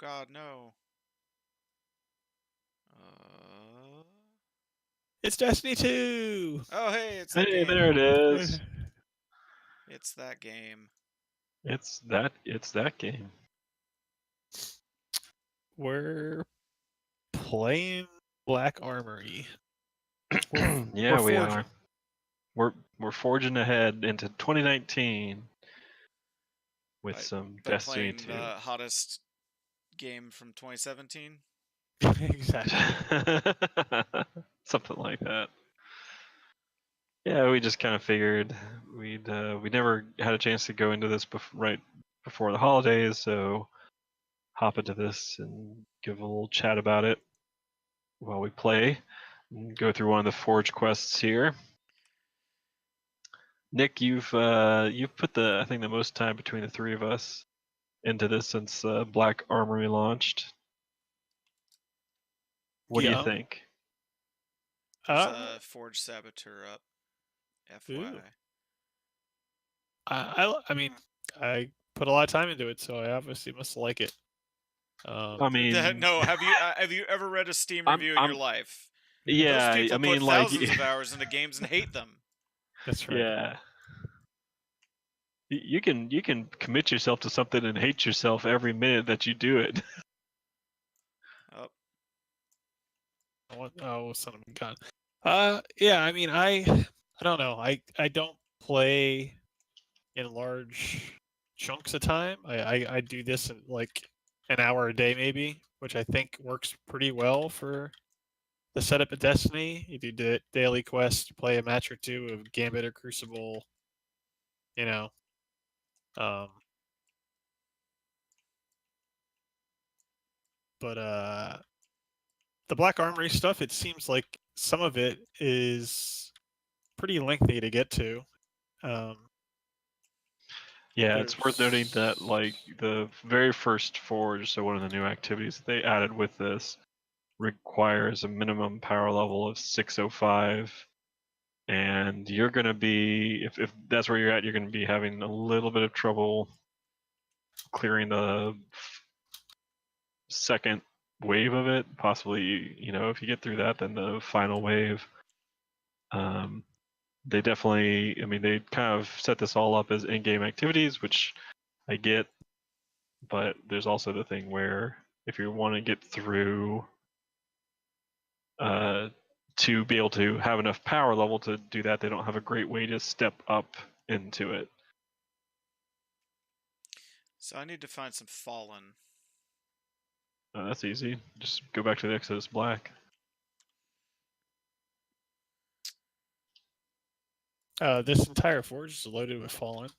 God, no. Uh... It's Destiny 2! Oh, hey, it's that Hey, game. there it is. It's that game. It's that game. We're playing Black Armory. Yeah, We're we forging. are. We're forging ahead into 2019 with some By Destiny playing 2. the hottest game from 2017. Exactly. Something like that. Yeah, we just kind of figured we never had a chance to go into this right before the holidays, so hop into this and give a little chat about it while we play. And go through one of the forge quests here. Nick, you've put I think the most time between the three of us into this since Black Armory launched. What do you Yeah. think? There's a Forge Saboteur up. Ooh. FYI. I mean, I put a lot of time into it, so I obviously must like it. I mean, No, have you ever read a Steam review in your life? Yeah, Those people I mean, put thousands of hours into games and hate them. That's right. Yeah. You can commit yourself to something and hate yourself every minute that you do it. Oh, son of a gun. Yeah, I mean, I don't know. I don't play in large chunks of time. I do this in like an hour a day maybe, which I think works pretty well for the setup of Destiny. You do daily quest, play a match or two of Gambit or Crucible, you know. But the Black Armory stuff, it seems like some of it is pretty lengthy to get to. Yeah, it's worth noting that like the very first forge, so one of the new activities that they added with this requires a minimum power level of 605, and you're going to be, if that's where you're at, you're going to be having a little bit of trouble clearing the second wave of it. Possibly, if you get through that, then the final wave. They definitely, I mean, they kind of set this all up as in-game activities, which I get, but there's also the thing where if you want to get through to be able to have enough power level to do that, they don't have a great way to step up into it. So I need to find some Fallen. That's easy. Just go back to the Exodus Black. This entire forge is loaded with Fallen.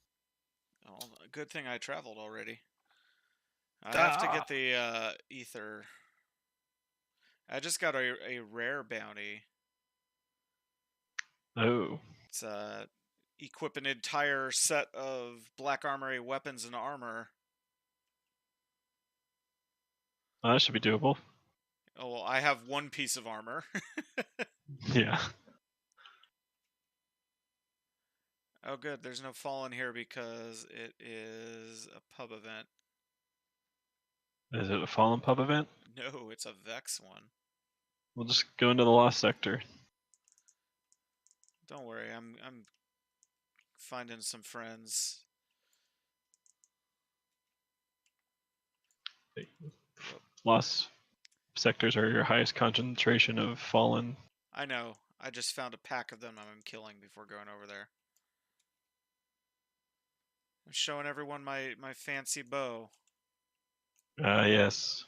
Oh, good thing I traveled already. I have to get the ether. I just got a rare bounty. Oh. It's equip an entire set of Black Armory weapons and armor. That should be doable. Oh, well, I have one piece of armor. Yeah. Oh, good. There's no Fallen here because it is a pub event. Is it a Fallen Pub event? No, it's a Vex one. We'll just go into the Lost Sector. Don't worry, I'm finding some friends. Lost sectors are your highest concentration of Fallen. I know. I just found a pack of them I'm killing before going over there. I'm showing everyone my fancy bow. Yes.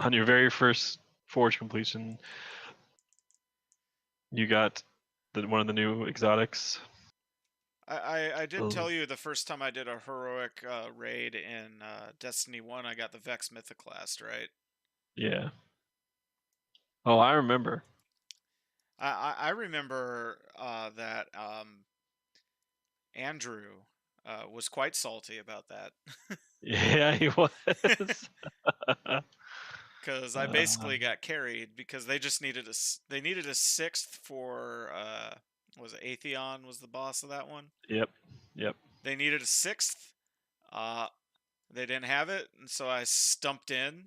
On your very first forge completion, you got one of the new exotics. I did tell you the first time I did a heroic raid in Destiny 1, I got the Vex Mythoclast, right? Yeah. Oh, I remember. I remember that Andrew was quite salty about that. Yeah, he was. Because I basically got carried because they just needed a sixth for was it Atheon was the boss of that one? Yep. They needed a sixth. They didn't have it, and so I stumped in,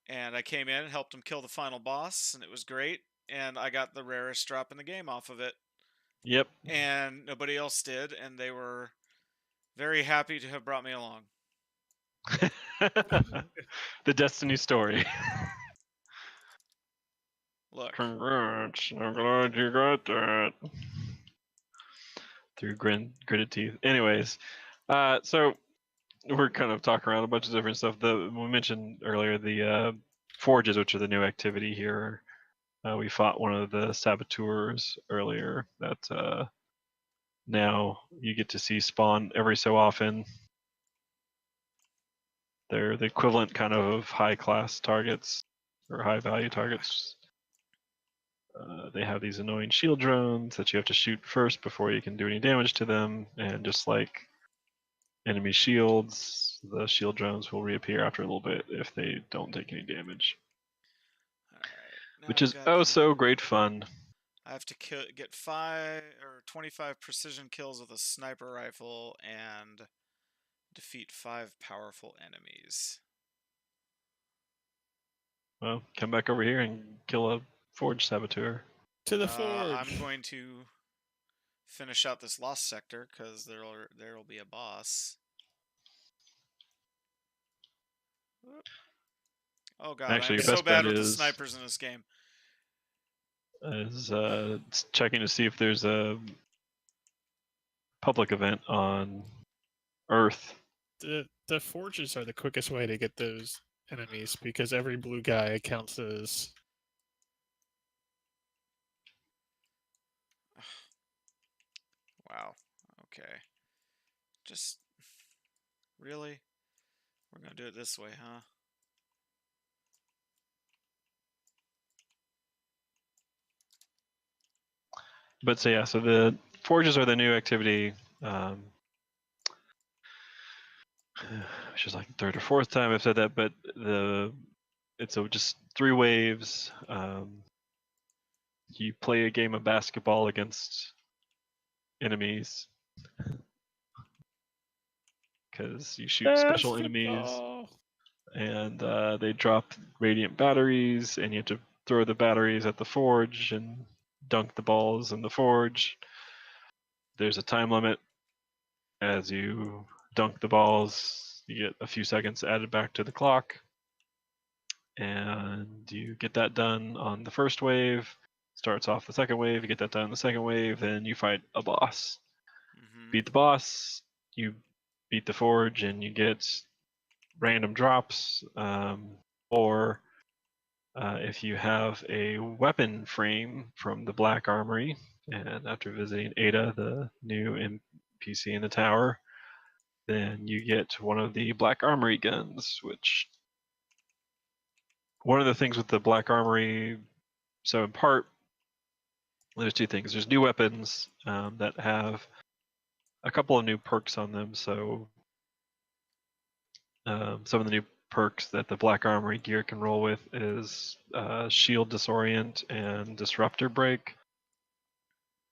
and I came in and helped them kill the final boss, and it was great. And I got the rarest drop in the game off of it, Yep. and nobody else did, and they were very happy to have brought me along. The Destiny story. Look, Congrats! I'm glad you got that. Through gritted teeth. Anyways, so we're kind of talking around a bunch of different stuff. We mentioned earlier the forges, which are the new activity here. We fought one of the saboteurs earlier that now you get to see spawn every so often. They're the equivalent kind of high class targets or high value targets. They have these annoying shield drones that you have to shoot first before you can do any damage to them, and just like enemy shields, the shield drones will reappear after a little bit if they don't take any damage. alright. Now Which I've is got so great fun. I have to get 25 precision kills with a sniper rifle and defeat 5 powerful enemies. Well, come back over here and kill a forge saboteur. To the forge. I'm going to finish out this lost sector because there'll be a boss. Oh god, Actually, I'm your so best bad bet with the is snipers in this game. checking to see if there's a public event on Earth. The forges are the quickest way to get those enemies because every blue guy counts as. Wow. Okay. Just really? We're gonna do it this way, huh? But so yeah, so the forges are the new activity, which is like the third or fourth time I've said that. But it's just 3 waves. You play a game of basketball against enemies because you shoot special enemies, and they drop radiant batteries, and you have to throw the batteries at the forge and dunk the balls in the forge. There's a time limit. As you dunk the balls, you get a few seconds added back to the clock, and you get that done on the first wave. Starts off the second wave, you get that done on the second wave, then you fight a boss. Beat the boss, you beat the forge, and you get random drops, or if you have a weapon frame from the Black Armory, and after visiting Ada, the new NPC in the tower, then you get one of the Black Armory guns, which one of the things with the Black Armory, so in part, there's 2 things. There's new weapons that have a couple of new perks on them. So some of the new perks that the Black Armory gear can roll with is Shield Disorient and Disruptor Break.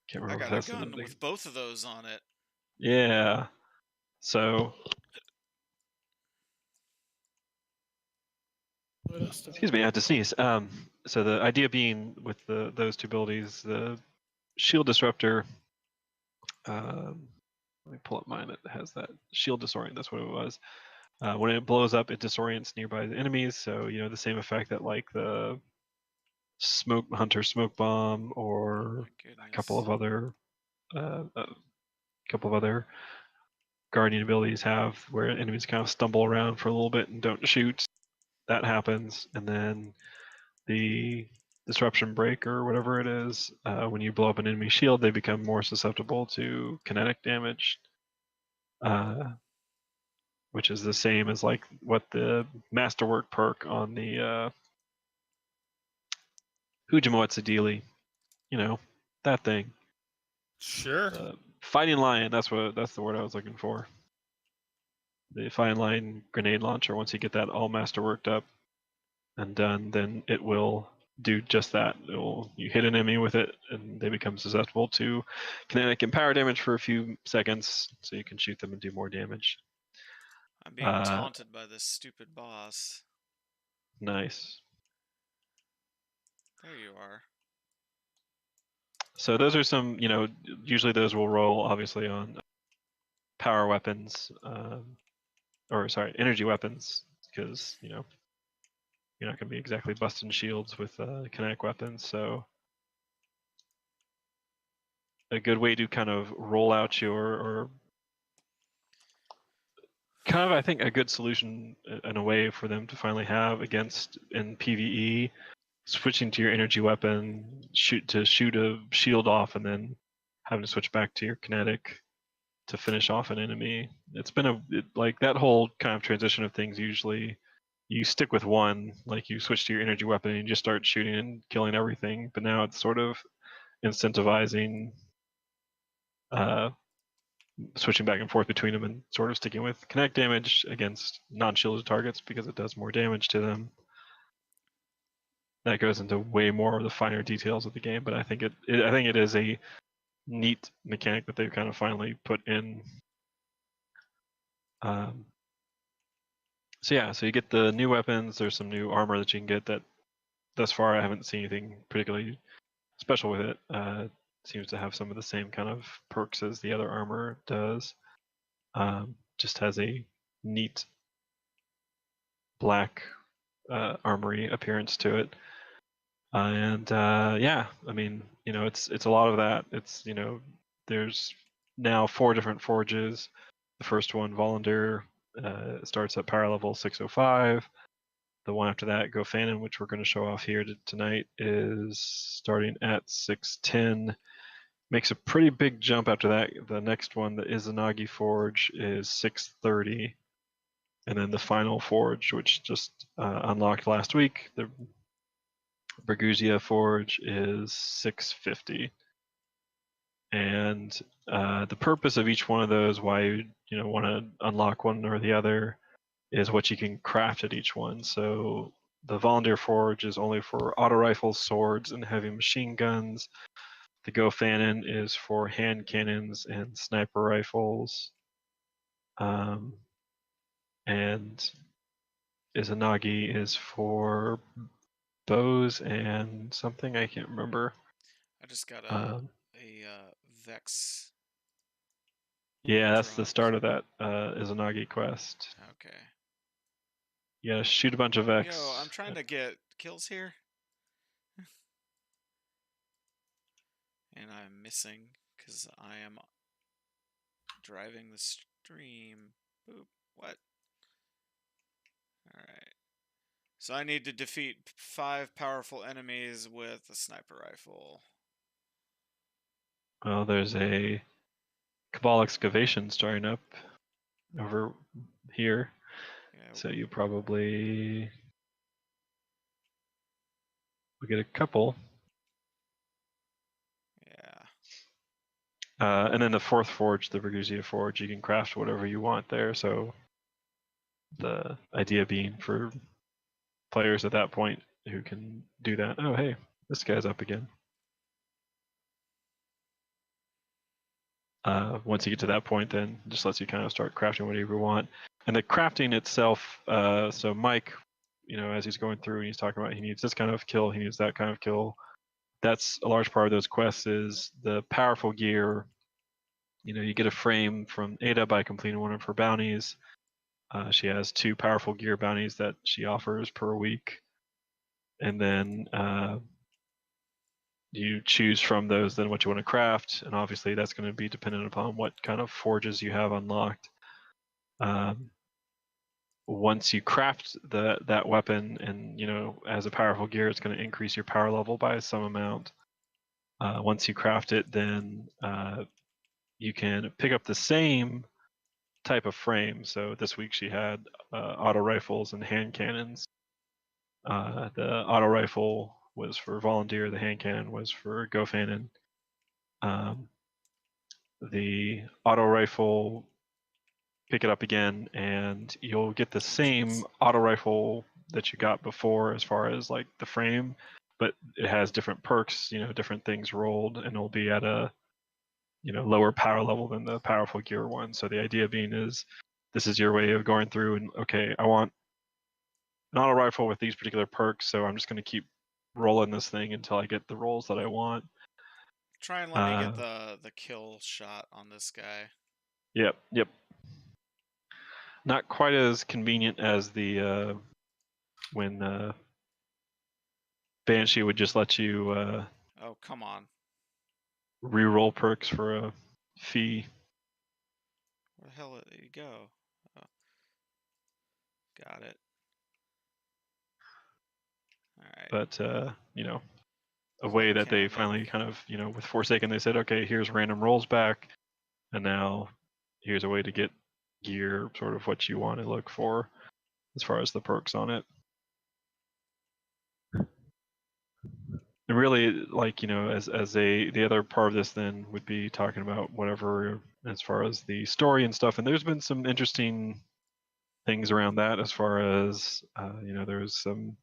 Can't I remember if got a that's gun with both of those on it. Yeah. So excuse me, I have to sneeze. So the idea being with those 2 abilities, the Shield Disruptor. Let me pull up mine. It has that Shield Disorient. That's what it was. When it blows up, it disorients nearby enemies. So the same effect that like the Smoke Hunter Smoke Bomb or a couple of other Guardian abilities have, where enemies kind of stumble around for a little bit and don't shoot. That happens, and then the Disruption Break or whatever it is, when you blow up an enemy shield, they become more susceptible to kinetic damage, which is the same as like what the Masterwork perk on the Hujimotsu Dealy, that thing. Sure. Fighting Lion, that's the word I was looking for. The Fighting Lion grenade launcher, once you get that all masterworked up and done, then it will do just that. You hit an enemy with it, and they become susceptible to kinetic and power damage for a few seconds, so you can shoot them and do more damage. I'm being taunted by this stupid boss. Nice. There you are. So those are some, usually those will roll obviously on power weapons, or sorry, energy weapons, because you're not going to be exactly busting shields with kinetic weapons. So a good way to kind of roll out or kind of, I think, a good solution in a way for them to finally have against in PvE, switching to your energy weapon, shoot a shield off, and then having to switch back to your kinetic to finish off an enemy. It's been like that whole kind of transition of things. Usually, you stick with one, like you switch to your energy weapon and you just start shooting and killing everything. But now it's sort of incentivizing switching back and forth between them and sort of sticking with kinetic damage against non-shielded targets because it does more damage to them. That goes into way more of the finer details of the game, but I think it is a neat mechanic that they've kind of finally put in. So you get the new weapons. There's some new armor that you can get that thus far I haven't seen anything particularly special with it. Seems to have some of the same kind of perks as the other armor does. Just has a neat black armory appearance to it. Yeah, I mean, it's a lot of that. It's, there's now 4 different forges. The first one, Volander, starts at power level 605. The one after that, Gofanon, which we're going to show off here tonight, is starting at 610. Makes a pretty big jump after that. The next one, the Izanagi Forge, is 630. And then the final forge, which just unlocked last week, the Berguzia Forge, is 650. And the purpose of each one of those, why you want to unlock one or the other, is what you can craft at each one. So the Volunteer Forge is only for auto rifles, swords, and heavy machine guns. The Gofanon is for hand cannons and sniper rifles. And Izanagi is for bows and something I can't remember. I just got a Vex. Yeah, that's the dropped. start of that Izanagi quest. Okay. You gotta shoot a bunch of Vex. Yo, I'm trying to get kills here. And I'm missing because I am driving the stream. Boop. What? Alright. So I need to defeat 5 powerful enemies with a sniper rifle. Well, there's a Cabal Excavation starting up over here. Yeah. So you probably will get a couple. Yeah. And then the 4th forge, the Berguzia Forge, you can craft whatever you want there. So the idea being for players at that point who can do that. Oh, hey, this guy's up again. Once you get to that point, then it just lets you kind of start crafting whatever you want. And the crafting itself, so Mike, as he's going through and he's talking about he needs this kind of kill, he needs that kind of kill. That's a large part of those quests is the powerful gear. You get a frame from Ada by completing one of her bounties. She has 2 powerful gear bounties that she offers per week. And then you choose from those then what you want to craft, and obviously that's going to be dependent upon what kind of forges you have unlocked. Once you craft that weapon, and as a powerful gear, it's going to increase your power level by some amount. Once you craft it, then you can pick up the same type of frame. So this week she had auto rifles and hand cannons. The auto rifle was for Volunteer, the hand cannon was for Gofanon. The auto rifle, pick it up again, and you'll get the same auto rifle that you got before as far as like the frame, but it has different perks, different things rolled, and it'll be at a lower power level than the powerful gear one. So the idea being is this is your way of going through and, okay, I want an auto rifle with these particular perks, so I'm just going to keep rolling this thing until I get the rolls that I want. Try and let me get the kill shot on this guy. Yep. Not quite as convenient as the when Banshee would just let you Oh, come on. re-roll perks for a fee. Where the hell did he go? Oh. Got it. Alright. But a Plug way that they cannon. finally kind of, with Forsaken, they said, okay, here's random rolls back, and now here's a way to get gear, sort of what you want to look for as far as the perks on it. And really, like, as the other part of this then would be talking about whatever as far as the story and stuff. And there's been some interesting things around that as far as there was some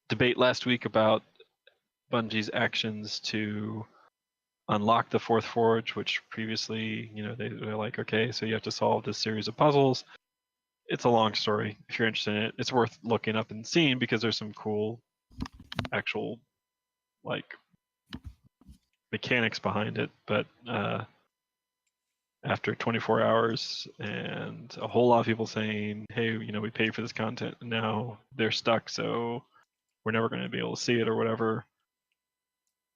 debate last week about Bungie's actions to unlock the fourth forge, which previously, they're like, okay, so you have to solve this series of puzzles. It's a long story. If you're interested in it, it's worth looking up and seeing because there's some cool actual like mechanics behind it. But after 24 hours and a whole lot of people saying, hey, we paid for this content and now they're stuck, so we're never going to be able to see it or whatever,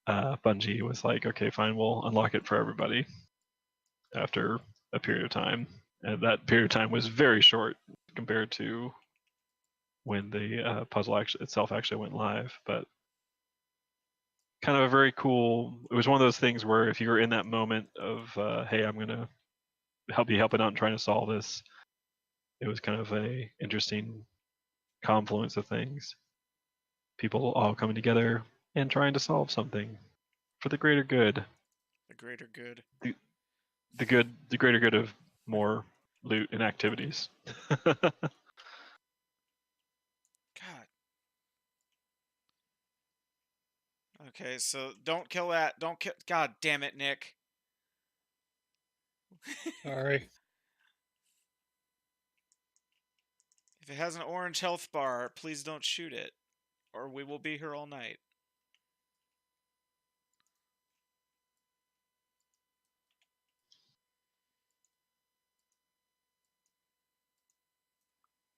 Bungie was like, okay, fine, we'll unlock it for everybody after a period of time. And that period of time was very short compared to when the puzzle itself actually went live. But kind of a very cool, it was one of those things where if you were in that moment of, hey, I'm going to helping out and trying to solve this, it was kind of a interesting confluence of things. People all coming together and trying to solve something for the greater good. The greater good. The greater good of more loot and activities. God. Okay, so don't kill that. Don't kill. God damn it, Nick. Sorry. If it has an orange health bar, please don't shoot it, or we will be here all night.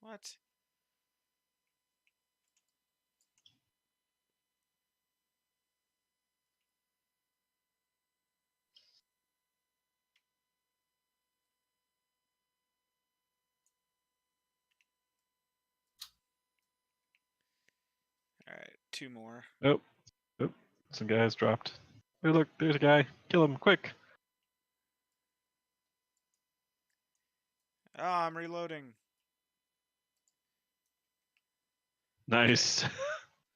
What? Alright, 2 more. Oh, some guys dropped. Hey, look, there's a guy. Kill him, quick. Ah, I'm reloading. Nice.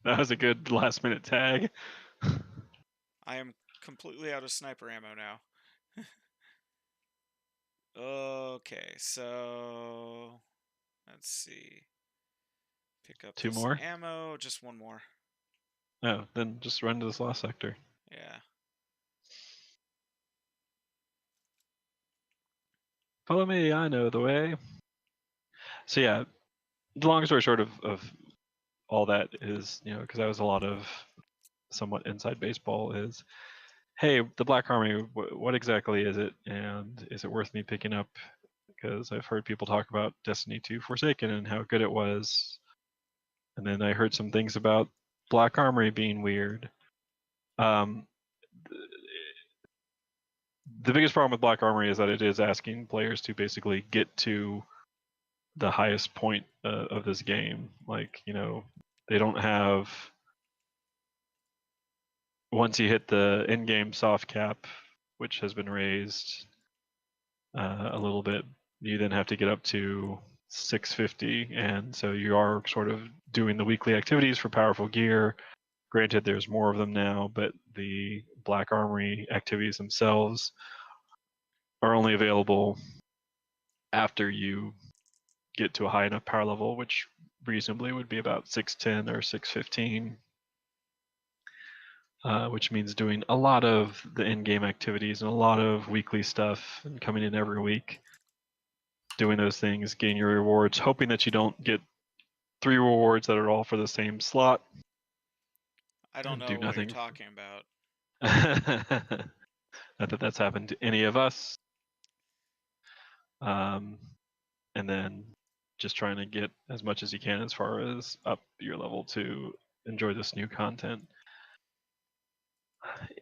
That was a good last minute tag. I am completely out of sniper ammo now. Okay, so let's see. Pick up 2 this more? ammo. Just 1 more. Oh, then just run to this last sector. Yeah. Follow me, I know the way. So yeah, the long story short of all that is, because that was a lot of somewhat inside baseball, is, hey, the Black Armory, what exactly is it, and is it worth me picking up? Because I've heard people talk about Destiny 2 Forsaken and how good it was, and then I heard some things about Black Armory being weird. The biggest problem with Black Armory is that it is asking players to basically get to the highest point of this game. Like, they don't have, once you hit the in-game soft cap, which has been raised a little bit, you then have to get up to 650, and so you are sort of doing the weekly activities for powerful gear. Granted, there's more of them now, but the Black Armory activities themselves are only available after you get to a high enough power level, which reasonably would be about 610 or 615. which means doing a lot of the in-game activities and a lot of weekly stuff and coming in every week, doing those things, getting your rewards, hoping that you don't get 3 rewards that are all for the same slot. I don't And know do what you're nothing. talking about. Not that that's happened to any of us. And then just trying to get as much as you can as far as up your level to enjoy this new content.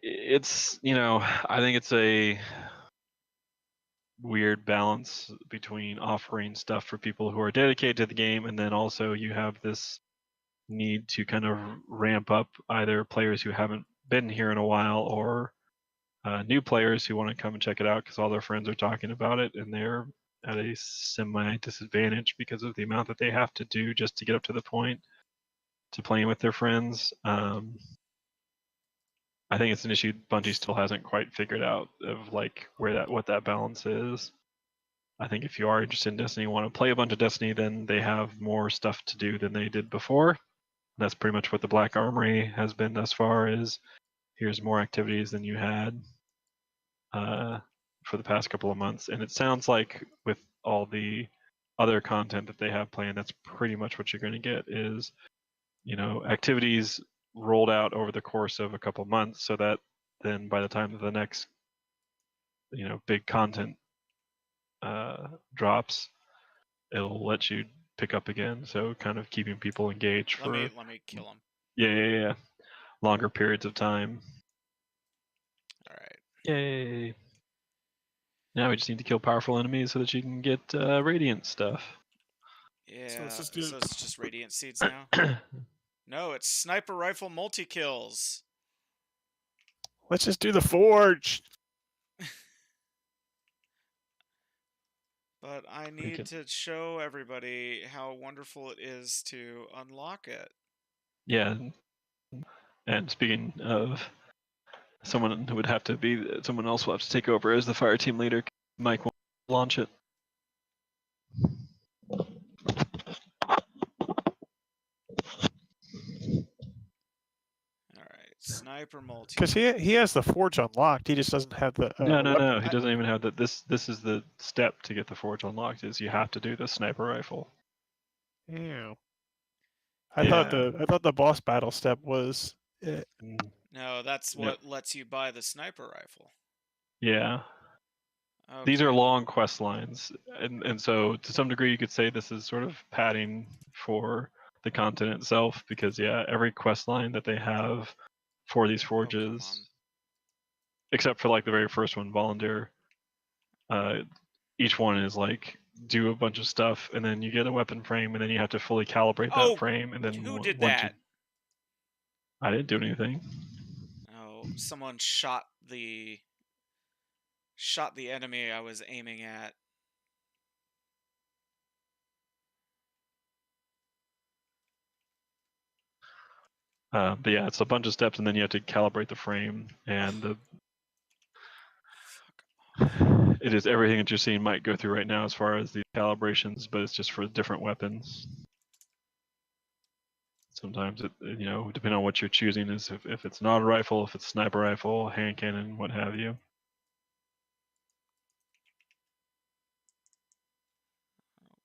It's, I think it's a weird balance between offering stuff for people who are dedicated to the game, and then also you have this need to kind of ramp up either players who haven't been here in a while or new players who want to come and check it out because all their friends are talking about it and they're at a semi disadvantage because of the amount that they have to do just to get up to the point to playing with their friends. I think it's an issue Bungie still hasn't quite figured out of like what that balance is. I think if you are interested in Destiny and want to play a bunch of Destiny, then they have more stuff to do than they did before. That's pretty much what the Black Armory has been thus far. Is here's more activities than you had for the past couple of months, and it sounds like with all the other content that they have planned, that's pretty much what you're going to get. Is activities rolled out over the course of a couple months, so that then by the time the next big content drops, it'll let you pick up again. So kind of keeping people engaged Let for me kill him. yeah longer periods of time. All right. Yay! Now we just need to kill powerful enemies so that you can get radiant stuff. Yeah. let's just do So it's just radiant seeds now. No, it's sniper rifle multi kills. Let's just do the forge. But I need to show everybody how wonderful it is to unlock it. Yeah. And speaking of, someone else will have to take over as the fire team leader. Mike will launch it. All right, sniper multi. Because he has the forge unlocked. He just doesn't have the No. He doesn't even have that. This is the step to get the forge unlocked. Is you have to do the sniper rifle. Ew. Yeah. I thought the boss battle step was. No, that's what lets you buy the sniper rifle. Yeah. Okay. These are long quest lines, and so to some degree you could say this is sort of padding for the content itself, because every quest line that they have for these forges, except for like the very first one, Volunteer, each one is like do a bunch of stuff and then you get a weapon frame and then you have to fully calibrate that frame, and then who did once that? I didn't do anything. Oh, someone shot the enemy I was aiming at. But yeah, it's a bunch of steps and then you have to calibrate the frame, and it is everything that you're seeing might go through right now as far as the calibrations, but it's just for different weapons. Sometimes it, depending on what you're choosing, is if it's an auto rifle, if it's sniper rifle, hand cannon, what have you.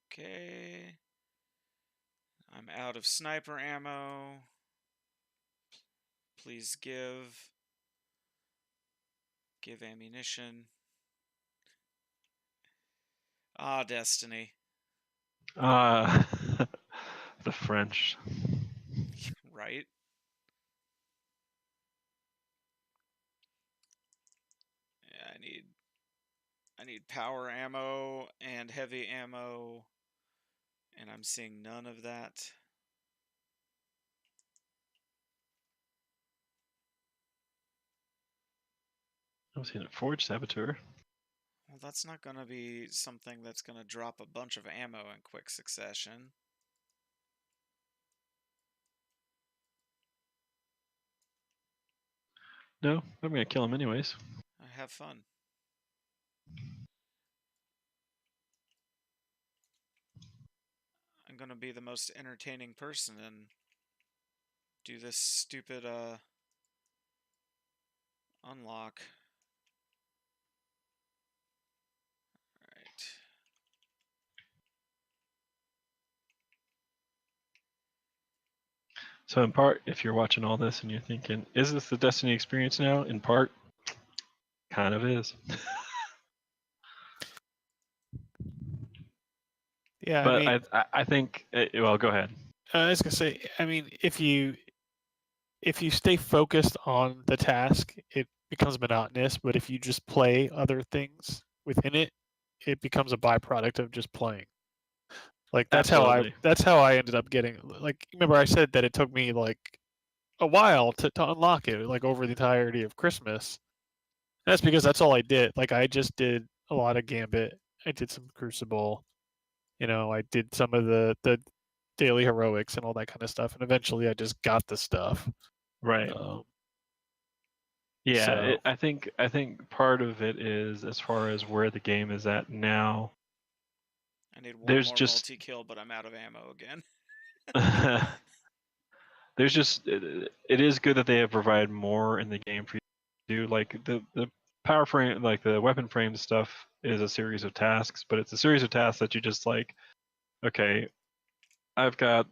Okay. I'm out of sniper ammo. Please give ammunition. Ah, Destiny. The French. Right? Yeah, I need power ammo and heavy ammo, and I'm seeing none of that. I'm seeing a Forge Saboteur. Well, that's not going to be something that's going to drop a bunch of ammo in quick succession. No, I'm gonna kill him anyways. Have fun. I'm going to be the most entertaining person and do this stupid Unlock. Alright. So in part, if you're watching all this and you're thinking, is this the Destiny experience now? In part, kind of is. Yeah, I But mean, I think, well, go ahead. I was gonna say, I mean, if you stay focused on the task, it becomes monotonous. But if you just play other things within it, it becomes a byproduct of just playing. Like Absolutely. that's how I ended up getting. Like, remember I said that it took me like a while to unlock it, like over the entirety of Christmas. That's because that's all I did. Like, I just did a lot of Gambit. I did some Crucible. I did some of the daily heroics and all that kind of stuff. And eventually, I just got the stuff. Right. Um, Yeah, so I think part of it is as far as where the game is at now. I need one There's more just multi-kill, but I'm out of ammo again. there's just it is good that they have provided more in the game for you to do. Like the power frame, like the weapon frame stuff is a series of tasks, but it's a series of tasks that you just like, okay, I've got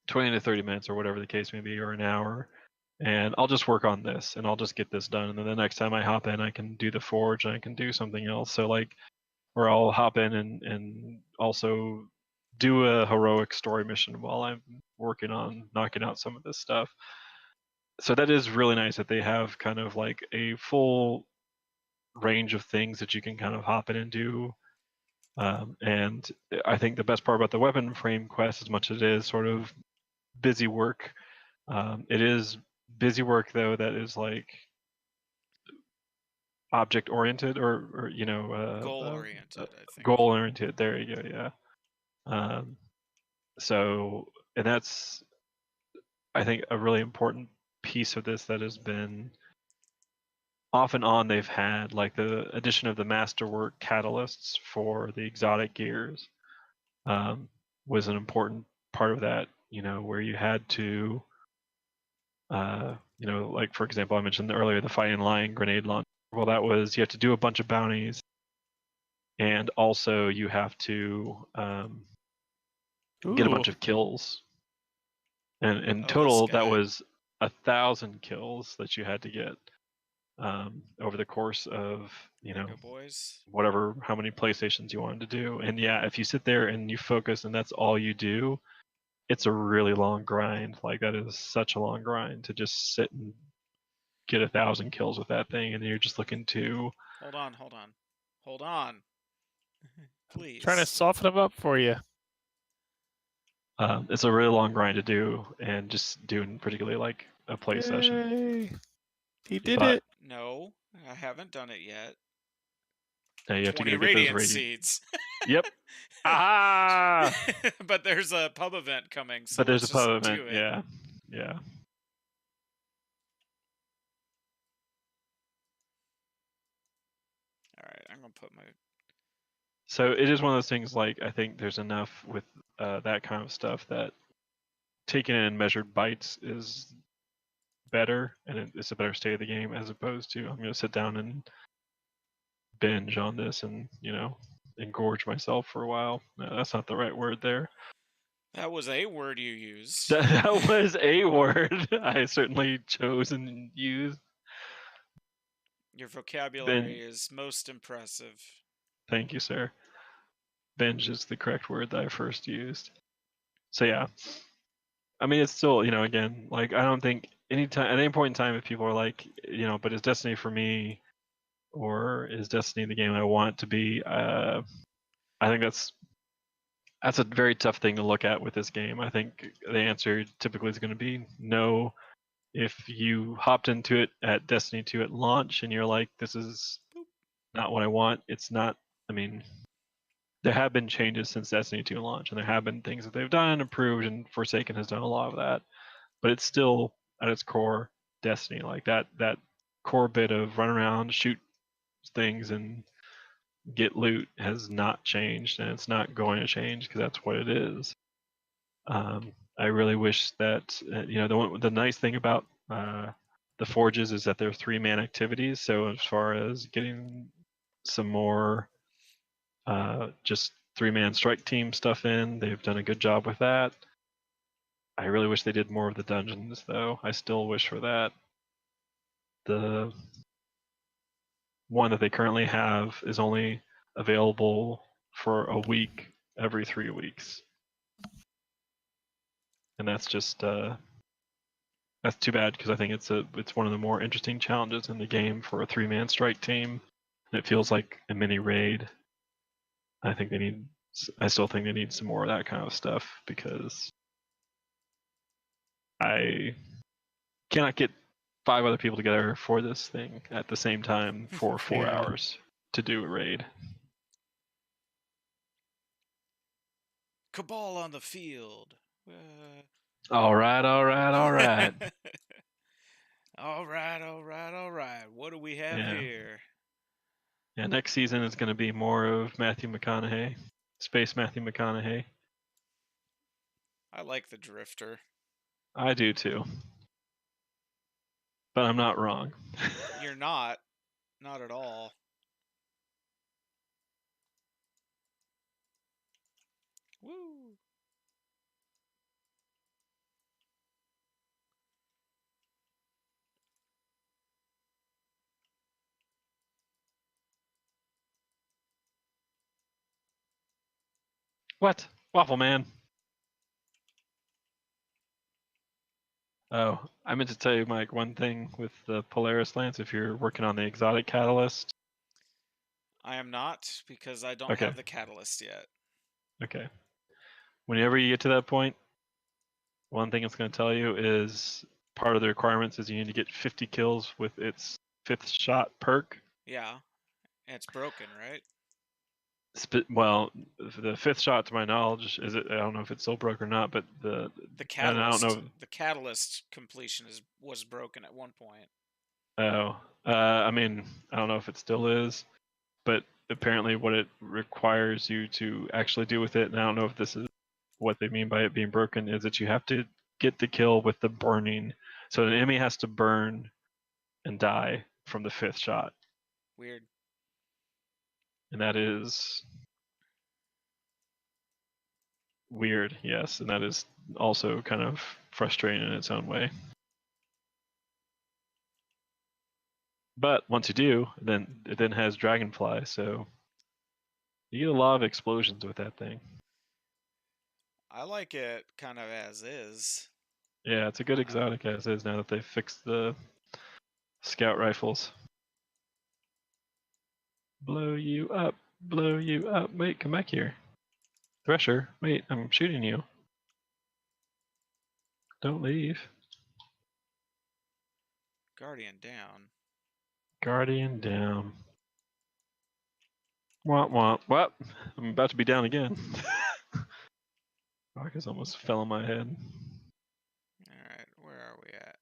20 to 30 minutes or whatever the case may be, or an hour, and I'll just work on this and I'll just get this done. And then the next time I hop in, I can do the forge and I can do something else. So like, or I'll hop in and also do a heroic story mission while I'm working on knocking out some of this stuff. So that is really nice that they have kind of like a full range of things that you can kind of hop in and do. And I think the best part about the weapon frame quest, as much as it is sort of busy work, it is busy work though that is like object oriented or Goal-oriented, I think. goal oriented. There you go. Yeah. So, and that's, I think, a really important piece of this that has been off and on. They've had like the addition of the masterwork catalysts for the exotic gears was an important part of that. Where you had to, like for example, I mentioned earlier the Fighting Lion grenade launcher. Well, that was you have to do a bunch of bounties, and also you have to get a bunch of kills. And in Oh, this total, that guy. was 1,000 kills that you had to get over the course of Mega Boys. whatever, how many PlayStations you wanted to do. And yeah, if you sit there and you focus and that's all you do, it's a really long grind. Like that is such a long grind to just sit and get 1,000 kills with that thing, and you're just looking to. Hold on. trying to Please. soften them up for you. It's a really long grind to do, and just doing particularly like a play session. Yay. He did But it. No, I haven't done it yet. you have to 20 go get those radiant radiant. seeds. Yep. Ah! But there's a pub event coming, so But there's a let's pub just event. do it. Yeah. Alright, I'm gonna put my... So it is one of those things. Like I think there's enough with that kind of stuff that taking in measured bites is better, and it's a better state of the game as opposed to I'm going to sit down and binge on this and engorge myself for a while. No, that's not the right word there. That was a word you used. That was a word I certainly chose and used. Your vocabulary is most impressive. Thank you, sir. Binge is the correct word that I first used. So yeah. I mean, it's still, again, like I don't think at any point in time, if people are like, but is Destiny for me, or is Destiny the game I want it to be? I think that's a very tough thing to look at with this game. I think the answer typically is going to be no. If you hopped into it at Destiny 2 at launch and you're like, this is not what I want, it's not. I mean, there have been changes since Destiny 2 launch, and there have been things that they've done and improved, and Forsaken has done a lot of that. But it's still at its core Destiny. Like that core bit of run around, shoot things, and get loot has not changed, and it's not going to change because that's what it is. I really wish that the nice thing about the forges is that they're 3-man activities. So as far as getting some more just 3-man strike team stuff in, they've done a good job with that. I really wish they did more of the dungeons, though. I still wish for that. The one that they currently have is only available for a week every 3 weeks, and that's just that's too bad, because I think it's one of the more interesting challenges in the game for a 3-man strike team. And it feels like a mini raid. I still think they need some more of that kind of stuff, because I cannot get 5 other people together for this thing at the same time for 4 Yeah. hours to do a raid. Cabal on the field. All right. all right, all right. What do we have Yeah. here? Yeah, next season is going to be more of Matthew McConaughey, Space Matthew McConaughey. I like the Drifter. I do too. But I'm not wrong. You're not. Not at all. Woo. What? Waffle Man. Oh, I meant to tell you, Mike, one thing with the Polaris Lance, if you're working on the exotic catalyst. I am not, because I don't Okay. have the catalyst yet. Okay. Whenever you get to that point, one thing it's going to tell you is part of the requirements is you need to get 50 kills with its 5th shot perk. Yeah. And it's broken, right? Well, the 5th shot, to my knowledge, I don't know if it's still broken or not, but The and I don't catalyst. know. The catalyst completion was broken at one point. Oh, I mean, I don't know if it still is, but apparently what it requires you to actually do with it, and I don't know if this is what they mean by it being broken, is that you have to get the kill with the burning. So an enemy has to burn and die from the 5th shot. Weird. And that is weird, yes, and that is also kind of frustrating in its own way. But once you do, then it then has Dragonfly, so you get a lot of explosions with that thing. I like it kind of as is. Yeah, it's a good exotic as is now that they've fixed the scout rifles. Blow you up, blow you up. Wait, come back here. Thresher, wait, I'm shooting you. Don't leave. Guardian down. Guardian down. Womp womp. What? I'm about to be down again. Rockets almost fell on my head. Alright, where are we at?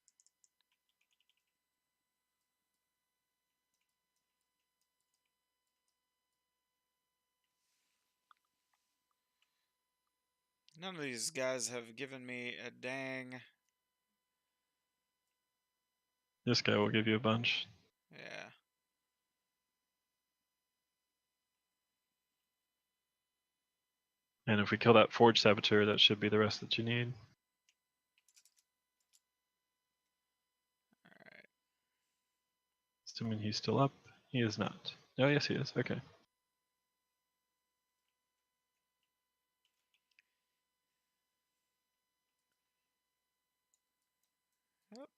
None of these guys have given me a dang. This guy will give you a bunch. Yeah. And if we kill that Forge Saboteur, that should be the rest that you need. Alright. Assuming he's still up. He is not. Oh, yes, he is. Okay. Yep.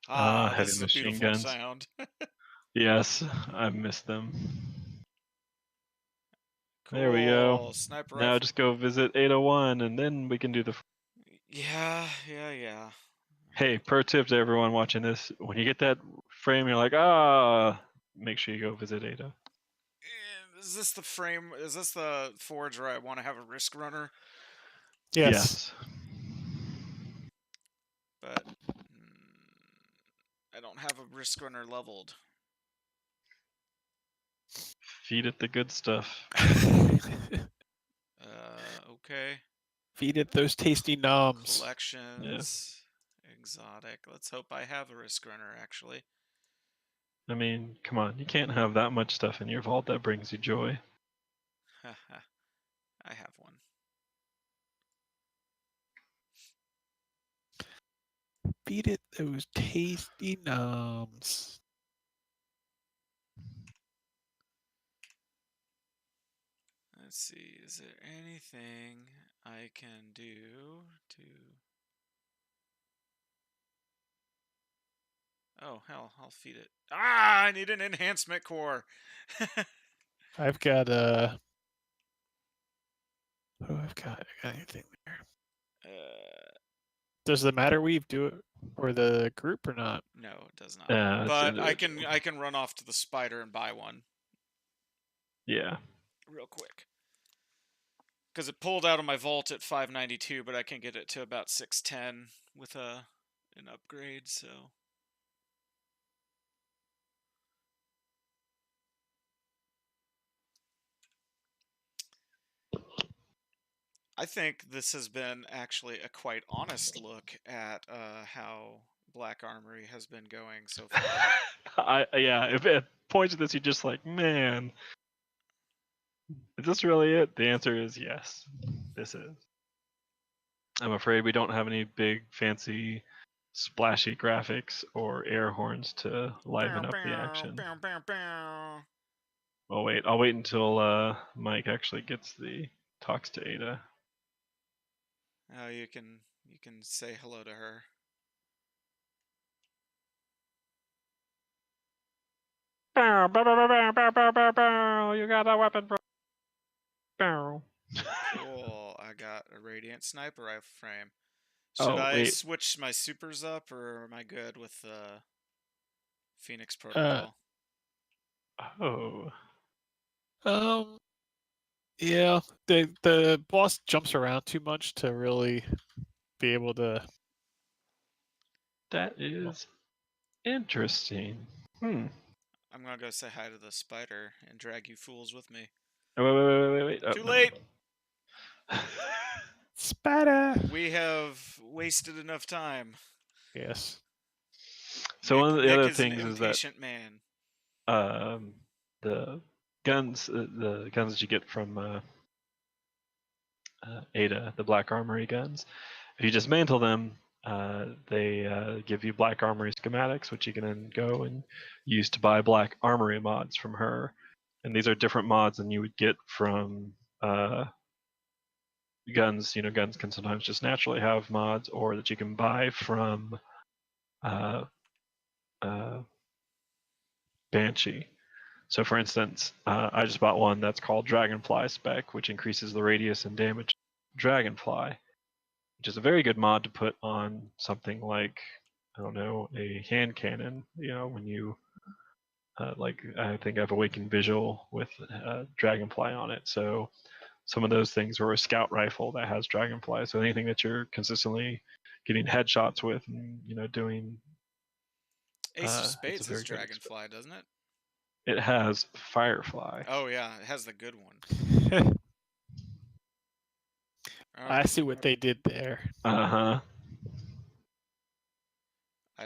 Heavy This is a machine beautiful guns. sound. Yes, I missed them. Cool. There we go. Sniper Now rifle. just go visit 801, and then we can do the. Yeah. Hey, pro tip to everyone watching this: when you get that frame, you're like, ah, make sure you go visit Ada. Is this the frame? Is this the forge where I want to have a risk runner? Yes. But I don't have a risk runner leveled. Feed it the good stuff. Okay. Feed it those tasty noms. Collections. Exotic. Let's hope I have a risk runner, actually. I mean, come on, you can't have that much stuff in your vault that brings you joy. I have one. Feed it those tasty noms. Let's see, is there anything I can do to... Oh, hell, I'll feed it. Ah, I need an enhancement core. I've got what do I've got? I got anything there? Does the matter weave do it or the group or not? No, it does not. It's But individual. I can run off to the spider and buy one Yeah. real quick. Because it pulled out of my vault at 592, but I can get it to about 610 with an upgrade, so... I think this has been actually a quite honest look at how Black Armory has been going so far. If at points of this you're just like, man, is this really it? The answer is yes. This is. I'm afraid we don't have any big, fancy, splashy graphics or air horns to liven up the action. I'll wait until Mike actually talks to Ada. Oh, you can say hello to her. You got that weapon, bro. Cool. I got a radiant sniper rifle frame. Should I switch my supers up, or am I good with Phoenix Protocol? Yeah. The boss jumps around too much to really be able to. That is interesting. I'm gonna go say hi to the spider and drag you fools with me. Wait. Too late! Spider! We have wasted enough time. Yes. So one of the other is things an is that impatient man. the guns that you get from Ada, the Black Armory guns, if you dismantle them, they give you Black Armory schematics, which you can then go and use to buy Black Armory mods from her. And these are different mods than you would get from guns. You know, guns can sometimes just naturally have mods, or that you can buy from Banshee. So for instance, I just bought one that's called Dragonfly Spec, which increases the radius and damage of Dragonfly, which is a very good mod to put on something like, I don't know, a hand cannon. You know, when you like, I think I've Awakened Visual with Dragonfly on it. So some of those things, or a scout rifle that has Dragonfly. So anything that you're consistently getting headshots with, and doing. Ace of Spades has Dragonfly, doesn't it? It has Firefly. Oh yeah, it has the good one. I see what they did there. I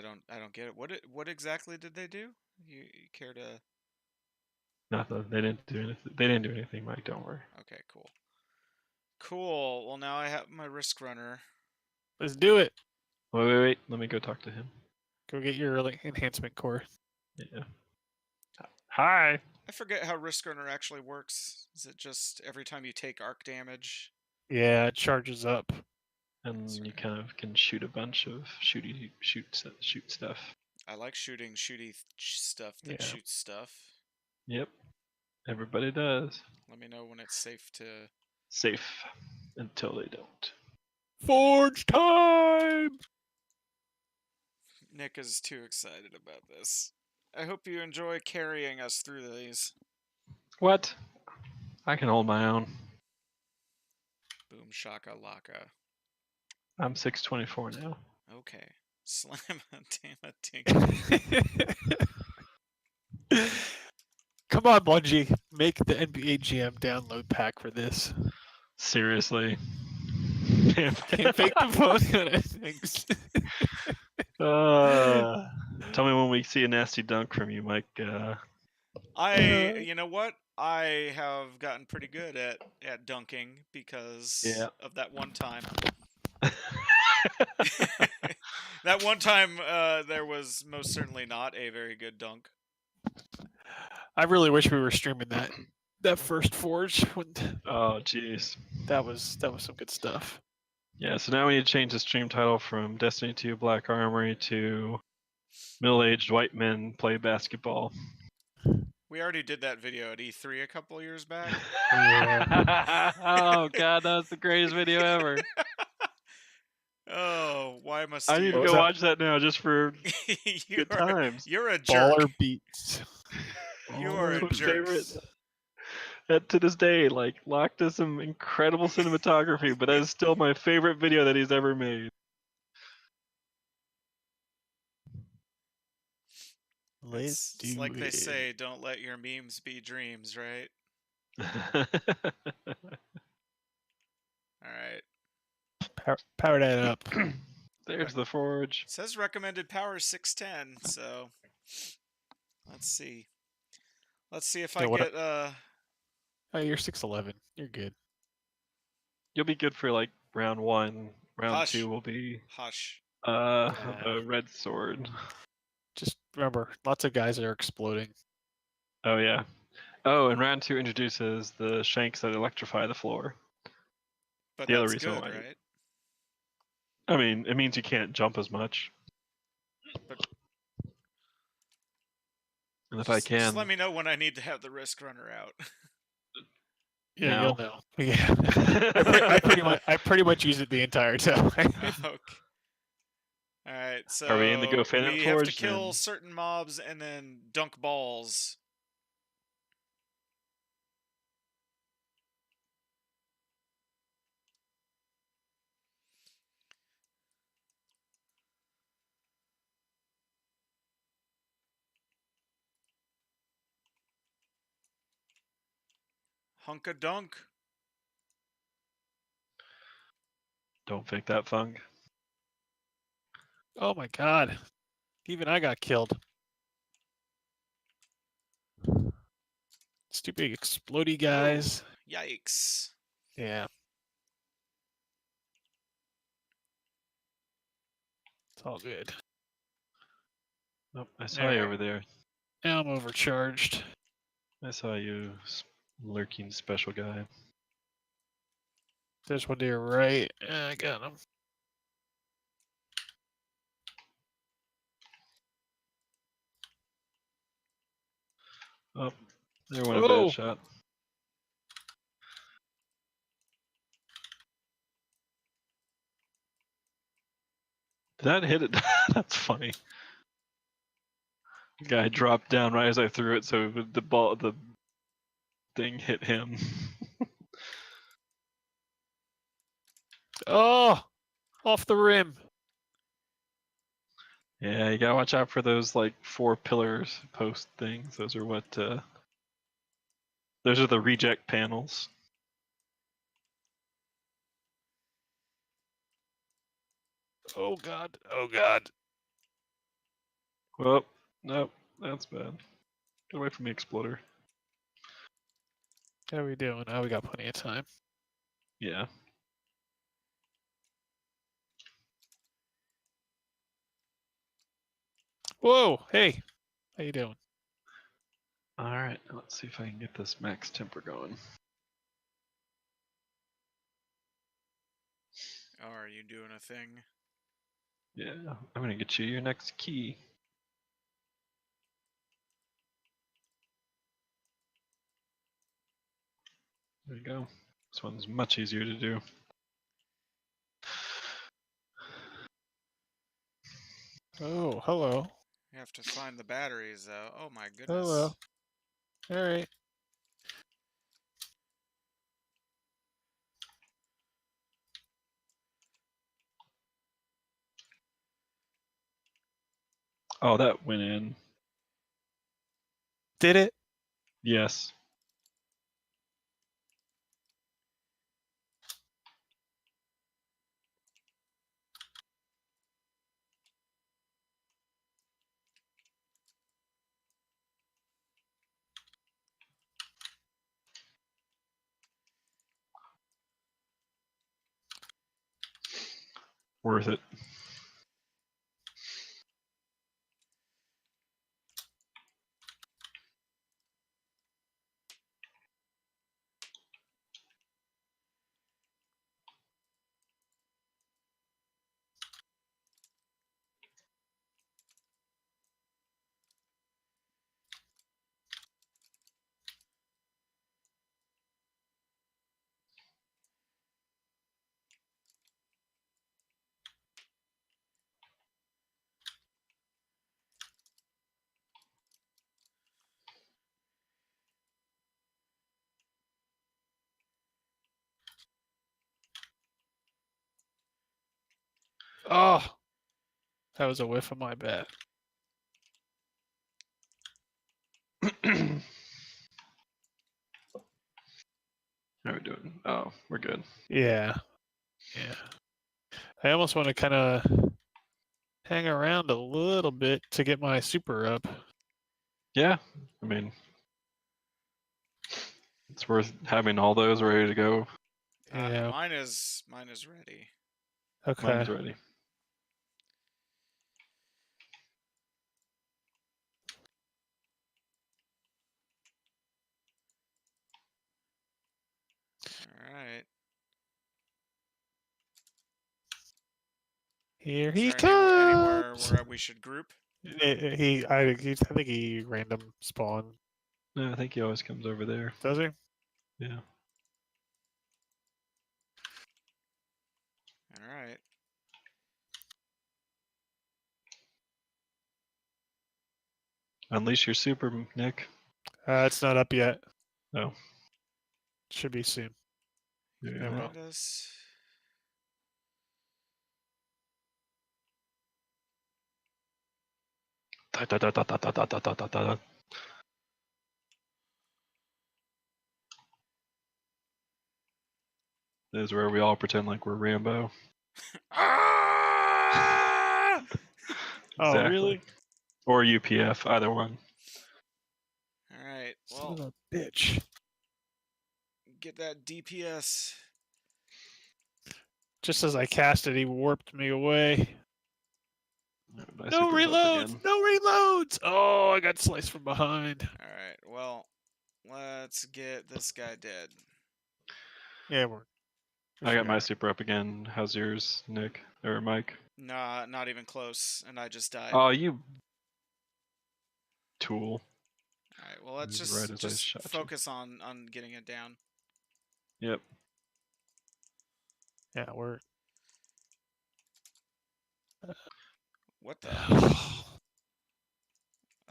don't get it. What exactly did they do? You care to? Nothing. They didn't do anything. They didn't do anything, Mike. Don't worry. Okay, cool. Cool. Well, now I have my risk runner. Let's do it. Wait. Let me go talk to him. Go get your enhancement core. Yeah. Hi. I forget how risk runner actually works. Is it just every time you take arc damage? Yeah, it charges up. And you kind of can shoot a bunch of shoot stuff. I like shooting shooty stuff that shoots stuff. Yep. Everybody does. Let me know when it's safe to... Safe. Until they don't. Forge time! Nick is too excited about this. I hope you enjoy carrying us through these. What? I can hold my own. Boom shaka laka. I'm 624 now. Okay. Slam a damn a tinker. Come Come on, Bungie, make the NBA Jam download pack for this. Seriously. Can't fake the phone kind of things. Tell me when we see a nasty dunk from you, Mike. You know what? I have gotten pretty good at dunking because Yeah. of that one time. That one time, there was most certainly not a very good dunk. I really wish we were streaming that first Forge. Oh, jeez. That was some good stuff. Yeah, so now we need to change the stream title from Destiny 2 Black Armory to Middle-Aged White Men Play Basketball. We already did that video at E3 a couple years back. Yeah. Oh, God, that was the greatest video ever. Oh, why must I need to you? go watch that now just for good you're, times. you're a jerk. Baller beats. You are a My jerk. favorite. To this day, like, Locke does some incredible cinematography, but that is still my favorite video that he's ever made. It's like they say, don't let your memes be dreams, right? All right. Power that up. There's the forge. It says recommended power 610, so let's see. Let's see if I get Oh, you're 6'11". You're good. You'll be good for like round 1. Round Hush. 2 will be Hush. a red sword. Just remember, lots of guys are exploding. Oh yeah. Oh, and round 2 introduces the shanks that electrify the floor. But The other that's reason good, why. right? I mean, it means you can't jump as much. But And if I can, just let me know when I need to have the risk runner out. Yeah, now. you'll know. Yeah, I pretty much use it the entire time. Okay. All right, so Are we in the Go Fan we have to Forge, kill then? certain mobs and then dunk balls. Hunka dunk. Don't fake that funk. Oh my god. Even I got killed. Stupid explodey guys. Oh, yikes. Yeah. It's all good. Oh, I saw you over there. Now I'm overcharged. I saw you, lurking special guy. There's one to your right. I got him. Oh, there went a bad shot. Did that hit it? That's funny. The guy dropped down right as I threw it, so the thing hit him. Oh! Off the rim. Yeah, you gotta watch out for those like 4 pillars post things. Those are what those are the reject panels. Oh god. Oh god. Well, nope, that's bad. Get away from the exploder. How are we doing? Oh, we got plenty of time. Yeah. Whoa! Hey! How you doing? Alright, let's see if I can get this max temper going. Oh, are you doing a thing? Yeah, I'm gonna get you your next key. There you go. This one's much easier to do. Oh, hello. You have to find the batteries, though. Oh my goodness. Hello. Alright. Oh, that went in. Did it? Yes. Worth it. Oh, that was a whiff of my bat. How are we doing? Oh, we're good. Yeah. Yeah. I almost want to kind of hang around a little bit to get my super up. Yeah, I mean, it's worth having all those ready to go. Yeah. Mine is ready. Okay. Mine's ready. All right. Here Is he there anywhere comes. where we should group? I think he random spawn. No, I think he always comes over there. Does he? Yeah. All right. Unleash your super, Nick. It's not up yet. No. Should be soon. There you There we go. go. Behind us. Da, da, da, da, da, da, da, da, da, da. This is where we all pretend like we're Rambo. Ah! Oh, Exactly. really? Or UPF, either one. All right. Son Well, of a bitch. get that DPS. Just as I cast it, he warped me away. My No super's up reloads! again. No reloads! Oh, I got sliced from behind. All right. Well, let's get this guy dead. Yeah, we're. I got my super up again. How's yours, Nick? Or Mike? Nah, not even close, and I just died. Oh, you tool. All right. Well, let's Right as I just shot you. focus on getting it down. Yep. Yeah, we're. What the?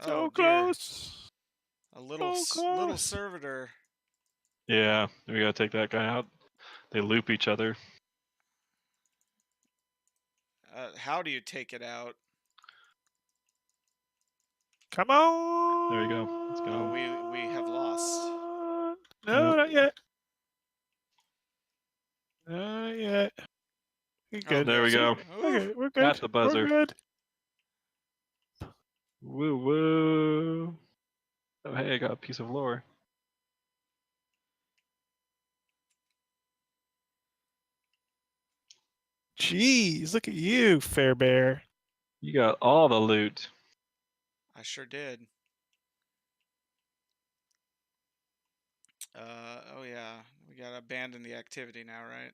So Oh dear. close. A little So little close. servitor. Yeah, we gotta take that guy out. They loop each other. How do you take it out? Come on. There you go. Let's Oh, go. we have lost. No, Nope. not yet. Not yet. We're Oh, good. There we good. go. Ooh. Okay, we're At good. the We're buzzer. good. Woo woo. Oh hey, I got a piece of lore. Jeez, look at you, Fair Bear. You got all the loot. I sure did. Oh yeah, we gotta abandon the activity now, right?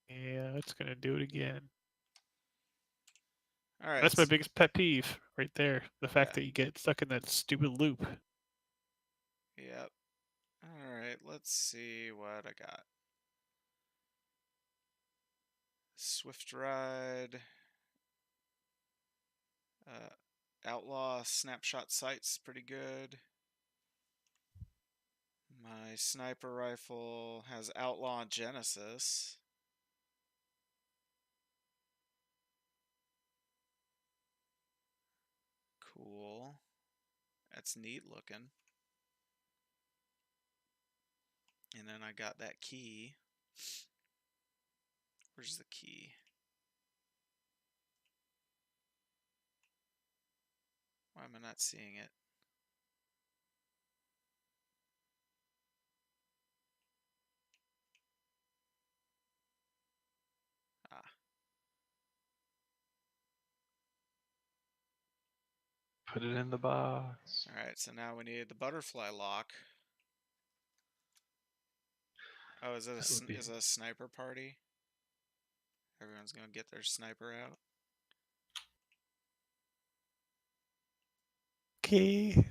Yeah, it's gonna do it again. All right. That's my biggest pet peeve right there. The fact Yeah. that you get stuck in that stupid loop. Yep. All right. Let's see what I got. Swift ride. Outlaw snapshot sight's pretty good. My sniper rifle has outlaw Genesis. Cool. That's neat looking. And then I got that key. Where's the key? Why am I not seeing it? Ah. Put it in the box. Alright, so now we need the butterfly lock. Oh, is it is it a sniper party? Everyone's gonna get their sniper out. Okay.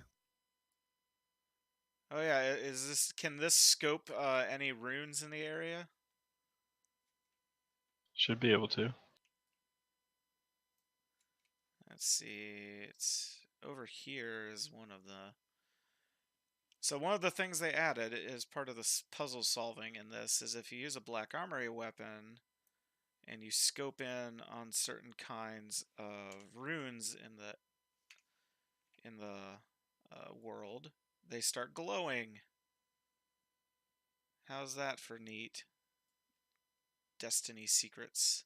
Oh yeah, can this scope any runes in the area? Should be able to. Let's see, it's over here is one of the... So one of the things they added is part of this puzzle solving in this is if you use a Black Armory weapon and you scope in on certain kinds of runes in the world, they start glowing. How's that for neat? Destiny secrets.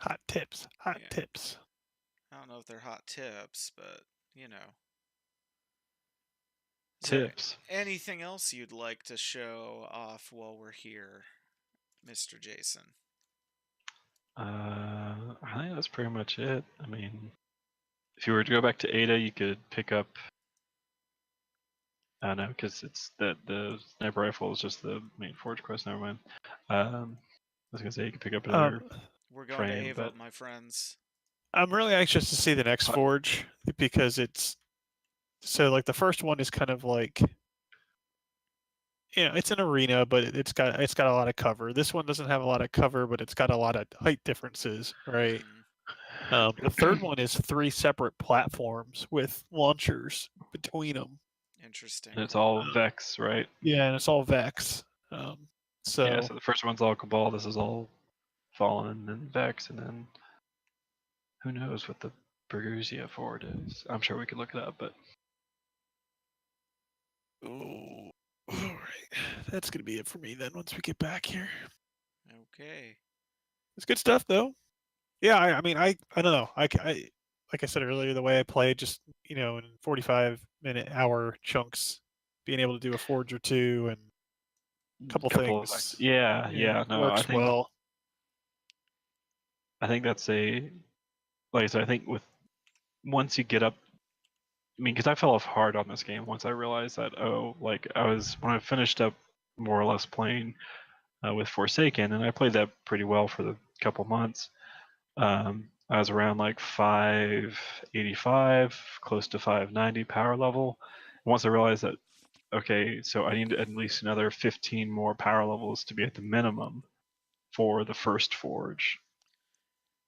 Hot tips. Hot Yeah. tips. I don't know if they're hot tips, but you know. Is Tips. there anything else you'd like to show off while we're here, Mr. Jason? I think that's pretty much it. I mean, if you were to go back to Ada, you could pick up. I don't know, because it's that the sniper rifle is just the main forge quest. Never mind. I was gonna say you could pick up another We're going to frame, Ava, but my friends. I'm really anxious to see the next forge because it's so like the first one is kind of like it's an arena, but it's got a lot of cover. This one doesn't have a lot of cover, but it's got a lot of height differences, right? The third one is 3 separate platforms with launchers between them. Interesting. and it's all Vex, right? Yeah, and it's all Vex. Yeah, so the first one's all Cabal. This is all Fallen, and then Vex, and then who knows what the Berguzia Ford is? I'm sure we could look it up, but Ooh, all right, that's gonna be it for me then. Once we get back here, Okay. it's good stuff though. Yeah, I mean, I don't know. I like I said earlier, the way I play, just in 45-minute hour chunks, being able to do a forge or two and a couple couple of things. yeah. No, works well. I think that's like I said. I think once you get up. I mean, because I fell off hard on this game once I realized that like when I finished up more or less playing with Forsaken, and I played that pretty well for the couple months. I was around like 585, close to 590 power level. And once I realized that, okay, so I need at least another 15 more power levels to be at the minimum for the first forge.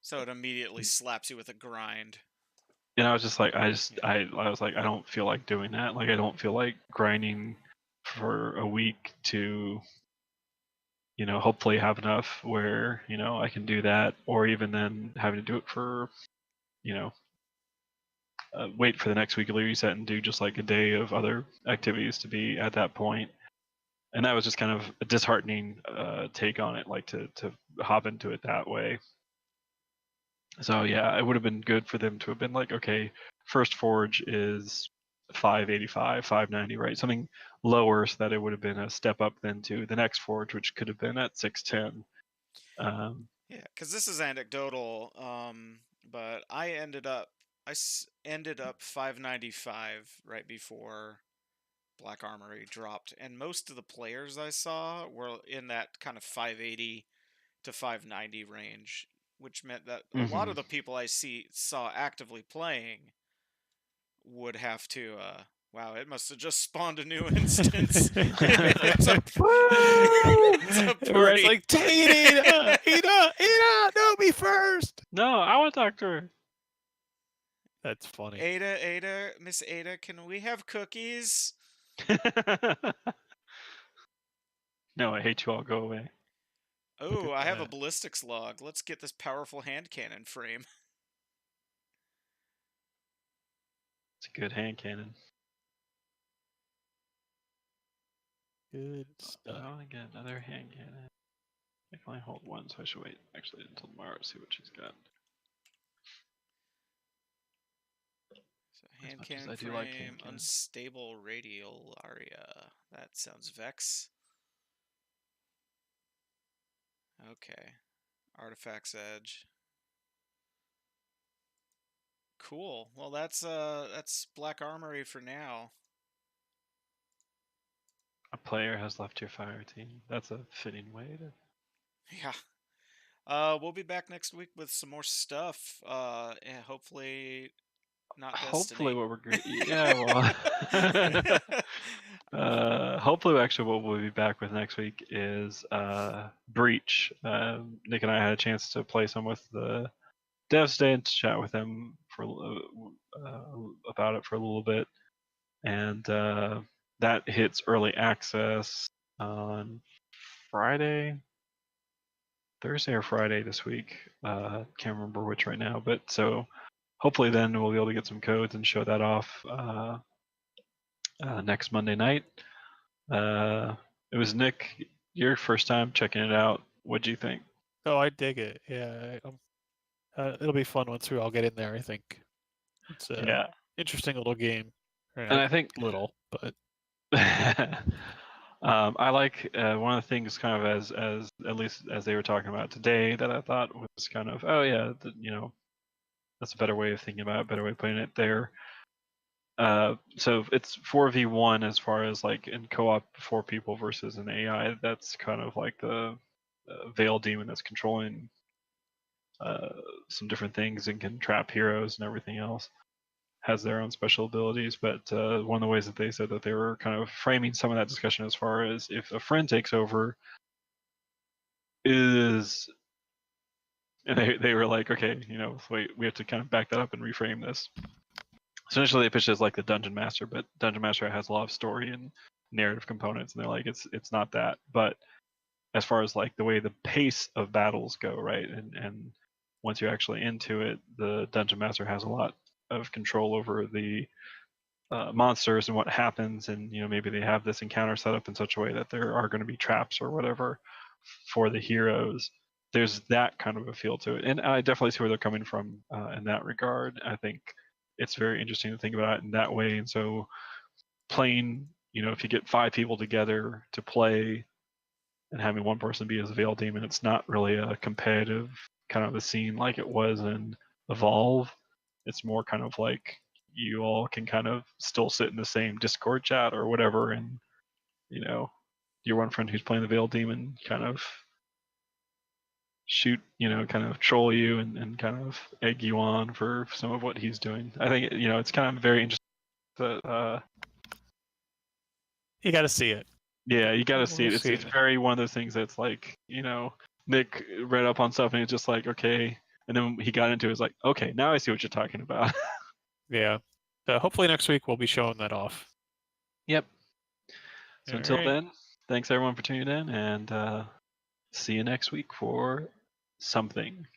So it immediately slaps you with a grind. And I was just like, I was like, I don't feel like doing that. Like, I don't feel like grinding for a week to, hopefully have enough where, I can do that, or even then having to do it for, wait for the next weekly reset and do just like a day of other activities to be at that point. And that was just kind of a disheartening take on it, like to hop into it that way. So yeah, it would have been good for them to have been like, okay, first forge is 585, 590, right? Something lower so that it would have been a step up then to the next forge, which could have been at 610. Yeah, because this is anecdotal, but I ended up 595 right before Black Armory dropped, and most of the players I saw were in that kind of 580 to 590 range, which meant that a lot of the people I saw actively playing would have to wow, it must have just spawned a new instance. It's a Everybody's party. like, take it, Ada, no, me first. No, I want to talk to her. That's funny. Ada, Miss Ada, can we have cookies? No, I hate you all. Go away. Oh, I have a ballistics log. Let's get this powerful hand cannon frame. It's a good hand cannon. Good stuff. I want to get another hand cannon. I can only hold one, so I should wait actually until tomorrow to see what she's got. So hand much as cannon I do like hand frame, cannon. unstable radial aria. That sounds Vex. Okay. Artifacts Edge. Cool. Well, that's Black Armory for now. A player has left your fire team. That's a fitting way to. Yeah. We'll be back next week with some more stuff. And hopefully not Hopefully, Destiny. what we're good. Yeah, well. Hopefully, actually, what we'll be back with next week is Breach. Nick and I had a chance to play some with the devs today and to chat with them for about it for a little bit, and that hits early access on Friday, Thursday or Friday this week. Can't remember which right now, but so hopefully then we'll be able to get some codes and show that off next Monday night. It was Nick, your first time checking it out. What'd you think? Oh, I dig it. Yeah, it'll be fun once we all get in there. I think it's a Yeah, interesting little game. and I think little, but I like one of the things kind of as at least as they were talking about today that I thought was kind of that's a better way of thinking about it, better way of putting it there. So it's 4v1 as far as like in co-op 4 people versus an AI. That's kind of like the Veil Demon that's controlling some different things and can trap heroes and everything else. Has their own special abilities, but one of the ways that they said that they were kind of framing some of that discussion as far as if a friend takes over is, and they were like, okay, wait, we have to kind of back that up and reframe this. So initially they pitched it as like the Dungeon Master, but Dungeon Master has a lot of story and narrative components, and they're like, it's not that. But as far as like the way the pace of battles go, right, and once you're actually into it, the Dungeon Master has a lot of control over the monsters and what happens, and maybe they have this encounter set up in such a way that there are going to be traps or whatever for the heroes. There's that kind of a feel to it, and I definitely see where they're coming from in that regard. I think it's very interesting to think about it in that way. And so playing, if you get 5 people together to play and having one person be as a Veil Demon, it's not really a competitive kind of a scene like it was in Evolve. It's more kind of like you all can kind of still sit in the same Discord chat or whatever, and your one friend who's playing the Veil Demon kind of shoot, kind of troll you and kind of egg you on for some of what he's doing. I think it's kind of very interesting. you got to see it. Yeah, you got to see it. We'll see It's it. very one of those things that's like, Nick read up on stuff and it's just like, okay, and then he got into it, it's like, okay, now I see what you're talking about. Yeah. Hopefully next week we'll be showing that off. Yep. So All until right. then, thanks everyone for tuning in, and see you next week for something.